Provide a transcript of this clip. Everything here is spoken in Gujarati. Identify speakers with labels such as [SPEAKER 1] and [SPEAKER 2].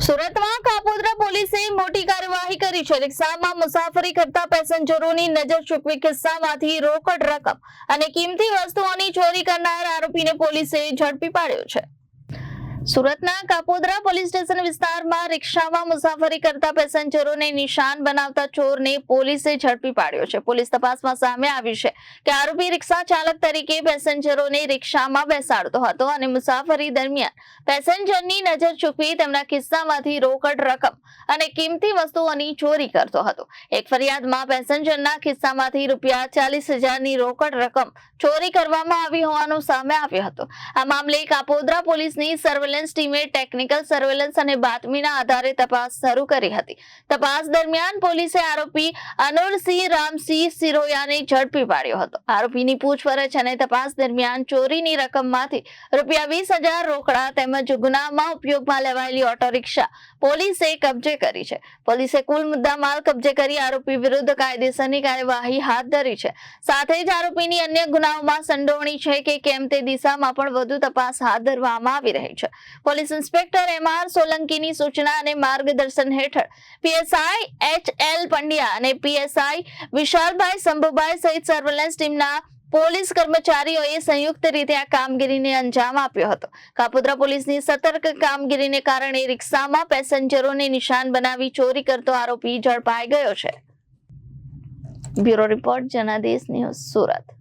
[SPEAKER 1] સુરતમાં કાપોદ્રા પોલીસે મોટી કાર્યવાહી કરી છે। રિક્ષામાં મુસાફરી કરતા પેસેન્જરોની નજર ચૂકવી ખિસ્સામાંથી રોકડ રકમ અને કિંમતી વસ્તુઓની ચોરી કરનાર આરોપીને પોલીસે ઝડપી પાડ્યો છે। સુરતના કાપોદ્રા પોલીસ સ્ટેશન વિસ્તારમાં રિક્ષામાં મુસાફરી કરતા પેસેન્જરોને નિશાન બનાવતા ચોરને પોલીસે ઝડપી પાડ્યો છે। પોલીસ તપાસમાં સામે આવ્યું છે કે આરોપી રિક્ષા ચાલક તરીકે પેસેન્જરોને રિક્ષામાં બેસાડતો હતો અને મુસાફરી દરમિયાન પેસેન્જરની નજર ચૂકવી તેમના ખિસ્સામાંથી રોકડ રકમ અને કિંમતી વસ્તુઓની ચોરી કરતો હતો। એક ફરિયાદમાં પેસેન્જરના ખિસ્સામાંથી ₹40,000ની રોકડ રકમ ચોરી કરવામાં આવી હોવાનું સામે આવ્યું હતું। આ મામલે કાપોદ્રા પોલીસની સર્વેલન્સ ટીમે ટેકનિકલ સર્વેલન્સ અને બાતમીના આધારે તપાસ શરૂ કરી હતી। તપાસ દરમિયાન પોલીસે આરોપી અનુલસિંહ રામસિંહ સિરોયાને ઝડપી પાડ્યો હતો। આરોપીની પૂછપરછ અને તપાસ દરમિયાન ચોરીની રકમમાંથી ₹20,000 રોકડા તેમજ ગુનામાં ઉપયોગમાં લેવાયેલી ઓટો રિક્ષા પોલીસે કબજે કરી છે। પોલીસે કુલ મુદ્દામાલ કબજે કરી આરોપી વિરુદ્ધ કાયદેસરની કાર્યવાહી હાથ ધરી છે। સાથે જ આરોપીની અન્ય ગુનાઓમાં સંડોવણી છે કે કેમ તે દિશામાં પણ વધુ તપાસ હાથ ધરવામાં આવી રહી છે। પોલીસ ઇન્સ્પેક્ટર MR સોલંકીની સૂચના અને માર્ગદર્શન હેઠળ PSI HL પંડ્યા અને PSI વિશાલભાઈ શંભુભાઈ સહિત સર્વેલન્સ ટીમના પોલીસ કર્મચારીઓએ સંયુક્ત રીતે આ કામગીરીને અંજામ આપ્યો હતો। કાપોદ્રા પોલીસની સતર્ક કામગીરીને કારણે રિક્ષામાં પેસેન્જરોને નિશાન બનાવી ચોરી કરતો આરોપી ઝડપાઈ ગયો છે। Bureau report Janadesh news Surat.